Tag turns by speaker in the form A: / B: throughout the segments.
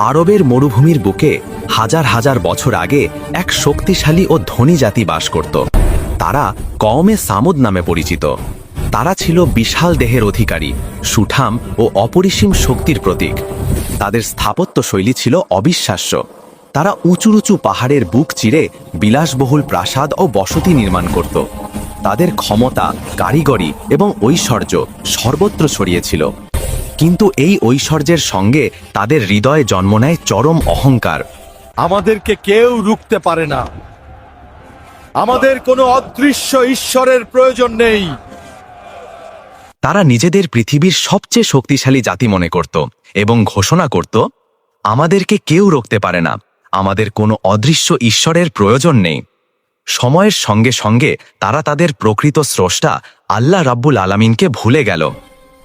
A: আরবের মরুভূমির বুকে হাজার হাজার বছর আগে এক শক্তিশালী ও ধনী জাতি বাস করত। তারা কওমে সামুদ নামে পরিচিত। তারা ছিল বিশাল দেহের অধিকারী, সুঠাম ও অপরিসীম শক্তির প্রতীক। তাদের স্থাপত্য শৈলী ছিল অবিশ্বাস্য। তারা উঁচু উঁচু পাহাড়ের বুক চিরে বিলাসবহুল প্রাসাদ ও বসতি নির্মাণ করত। তাদের ক্ষমতা, কারিগরি এবং ঐশ্বর্য সর্বত্র ছড়িয়েছিল। কিন্তু এই ঐশ্বর্যের সঙ্গে তাদের হৃদয়ে জন্ম নেয় চরম অহংকার।
B: আমাদেরকে কেউ রুখতে পারে না। আমাদের কোনো অদৃশ্য ঈশ্বরের প্রয়োজন নেই।
A: তারা নিজেদের পৃথিবীর সবচেয়ে শক্তিশালী জাতি মনে করত এবং ঘোষণা করত, আমাদেরকে কেউ রুখতে পারে না, আমাদের কোনো অদৃশ্য ঈশ্বরের প্রয়োজন নেই। সময়ের সঙ্গে সঙ্গে তারা তাদের প্রকৃত স্রষ্টা আল্লাহ রাব্বুল আলামিনকে ভুলে গেল।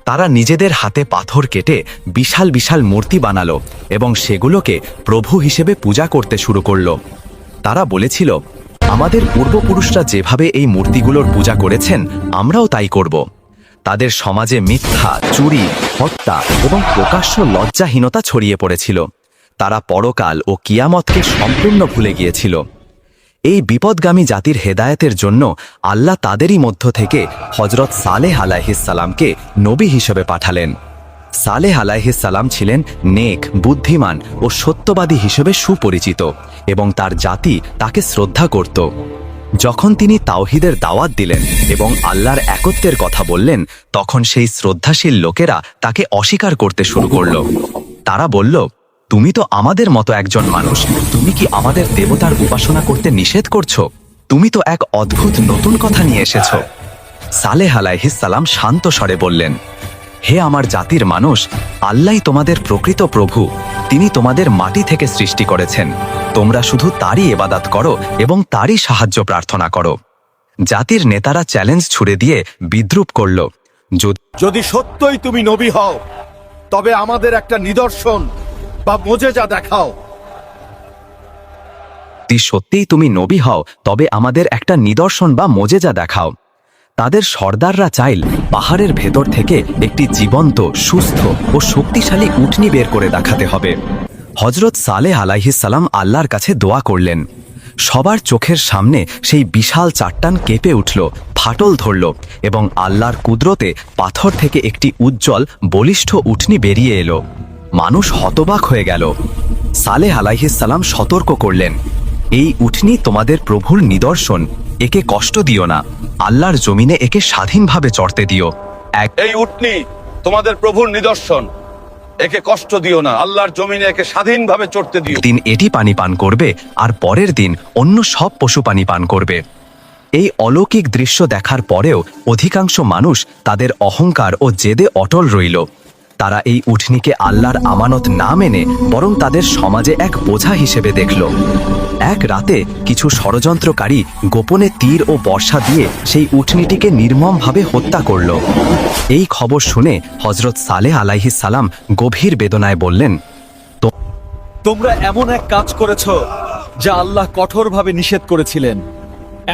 A: তারা নিজেদের হাতে পাথর কেটে বিশাল বিশাল মূর্তি বানালো এবং সেগুলোকে প্রভু হিসেবে পূজা করতে শুরু করল। তারা বলেছিল, আমাদের পূর্বপুরুষরা যেভাবে এই মূর্তিগুলোর পূজা করেছেন আমরাও তাই করব। তাদের সমাজে মিথ্যা, চুরি, হত্যা এবং প্রকাশ্য লজ্জাহীনতা ছড়িয়ে পড়েছিল। তারা পরকাল ও কিয়ামতকে সম্পূর্ণ ভুলে গিয়েছিল। এই বিপদগামী জাতির হেদায়েতের জন্য আল্লাহ তাদেরই মধ্য থেকে হযরত সালেহ আলাইহিসসালামকে নবী হিসেবে পাঠালেন। সালেহ আলাইহিসসালাম ছিলেন নেক, বুদ্ধিমান ও সত্যবাদী হিসেবে সুপরিচিত এবং তার জাতি তাকে শ্রদ্ধা করত। যখন তিনি তাওহীদের দাওয়াত দিলেন এবং আল্লাহর একত্বের কথা বললেন, তখন সেই শ্রদ্ধাশীল লোকেরা তাকে অস্বীকার করতে শুরু করল। তারা বলল, তুমি তো আমাদের মতো একজন মানুষ, তুমি কি আমাদের দেবতার উপাসনা করতে নিষেধ করছো? তুমি তো এক অদ্ভুত নতুন কথা নিয়ে এসেছ। সালেহ আলাইহিসসালাম শান্ত স্বরে বললেন, হে আমার জাতির মানুষ, আল্লাহই তোমাদের প্রকৃত প্রভু। তিনি তোমাদের মাটি থেকে সৃষ্টি করেছেন। তোমরা শুধু তারই ইবাদত করো এবং তারই সাহায্য প্রার্থনা করো। জাতির নেতারা চ্যালেঞ্জ ছুড়ে দিয়ে বিদ্রূপ করল,
B: যদি সত্যই তুমি নবী হও, তবে আমাদের একটা নিদর্শন বা মুজিজা দেখাও।
A: যদি সত্যিই তুমি নবী হও, তবে আমাদের একটা নিদর্শন বা মুজিজা দেখাও। তাদের সর্দাররা চাইল পাহাড়ের ভেতর থেকে একটি জীবন্ত, সুস্থ ও শক্তিশালী উটনি বের করে দেখাতে হবে। হযরত সালেহ আলাইহিসসালাম আল্লাহর কাছে দোয়া করলেন। সবার চোখের সামনে সেই বিশাল চাট্টান কেঁপে উঠল, ফাটল ধরল এবং আল্লাহর কুদরতে পাথর থেকে একটি উজ্জ্বল, বলিষ্ঠ উটনি বেরিয়ে এলো। মানুষ হতবাক হয়ে গেল। সালেহ আলাইহিসসালাম সতর্ক করলেন, এই উটনি তোমাদের প্রভুর নিদর্শন, একে কষ্ট দিও না, আল্লাহর জমিনে একে স্বাধীনভাবে চড়তে দিও।
B: এই উটনি তোমাদের প্রভুর নিদর্শন, একে কষ্ট দিও না, আল্লাহর জমিনে একে স্বাধীনভাবে চড়তে দিও।
A: দিন এটি পানি পান করবে আর পরের দিন অন্য সব পশু পানি পান করবে। এই অলৌকিক দৃশ্য দেখার পরেও অধিকাংশ মানুষ তাদের অহংকার ও জেদে অটল রইল। তারা এই উটনিকে আল্লাহর আমানত না মেনে বরং তাদের সমাজে এক বোঝা হিসেবে দেখল। এক রাতে কিছু ষড়যন্ত্রকারী গোপনে তীর ও বর্ষা দিয়ে সেই উটনিটিকে নির্মমভাবে হত্যা করল। এই খবর শুনে হযরত সালেহ আলাইহিসসালাম গভীর বেদনায় বললেন,
B: তোমরা এমন এক কাজ করেছো যা আল্লাহ কঠোরভাবে নিষেধ করেছিলেন।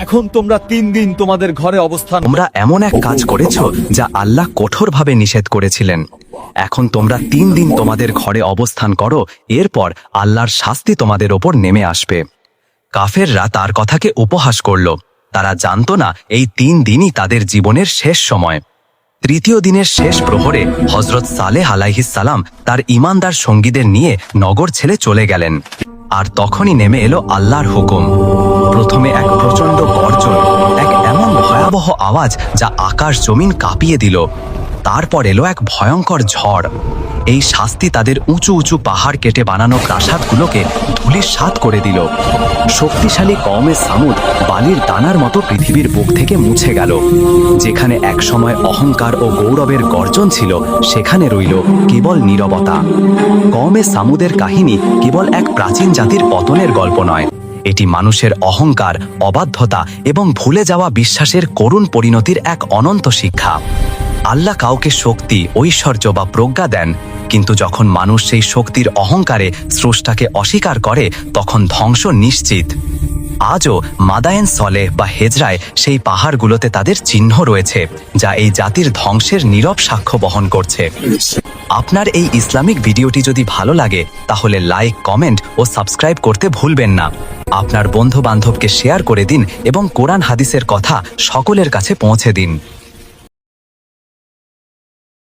B: এখন তোমরা 3 দিন তোমাদের ঘরে অবস্থান।
A: তোমরা এমন এক কাজ করেছ যা আল্লাহ কঠোরভাবে নিষেধ করেছিলেন। এখন তোমরা 3 দিন তোমাদের ঘরে অবস্থান করো, এরপর আল্লাহর শাস্তি তোমাদের ওপর নেমে আসবে। কাফেররা তার কথাকে উপহাস করল। তারা জানত না এই 3 দিনই তাদের জীবনের শেষ সময়। তৃতীয় দিনের শেষ প্রহরে হযরত সালেহ আলাইহিসসালাম তার ঈমানদার সঙ্গীদের নিয়ে নগর ছেড়ে চলে গেলেন। আর তখনই নেমে এলো আল্লাহর হুকুম। প্রথমে এক প্রচণ্ড গর্জন, এক এমন ভয়াবহ আওয়াজ যা আকাশ জমিন কাঁপিয়ে দিল। তারপর এলো এক ভয়ঙ্কর ঝড়। এই শাস্তি তাদের উঁচু উঁচু পাহাড় কেটে বানানো প্রাসাদগুলোকে ধূলিসাৎ করে দিল। শক্তিশালী কওমে সামুদ বালির দানার মতো পৃথিবীর বুক থেকে মুছে গেল। যেখানে একসময় অহংকার ও গৌরবের গর্জন ছিল, সেখানে রইল কেবল নীরবতা। কওমে সামুদের কাহিনী কেবল এক প্রাচীন জাতির পতনের গল্প নয়, এটি মানুষের অহংকার, অবাধ্যতা এবং ভুলে যাওয়া বিশ্বাসের করুণ পরিণতির এক অনন্ত শিক্ষা। আল্লাহ কাউকে শক্তি, ঐশ্বর্য বা প্রজ্ঞা দেন, কিন্তু যখন মানুষ সেই শক্তির অহংকারে স্রষ্টাকে অস্বীকার করে, তখন ধ্বংস নিশ্চিত। আজও মাদায়েন সলেহ বা হেজরায় সেই পাহাড়গুলোতে তাদের চিহ্ন রয়েছে, যা এই জাতির ধ্বংসের নীরব সাক্ষ্য বহন করছে। আপনার এই ইসলামিক ভিডিওটি যদি ভালো লাগে তাহলে লাইক, কমেন্ট ও সাবস্ক্রাইব করতে ভুলবেন না। আপনার বন্ধু বান্ধবকে শেয়ার করে দিন এবং কোরআন হাদিসের কথা সকলের কাছে পৌঁছে দিন।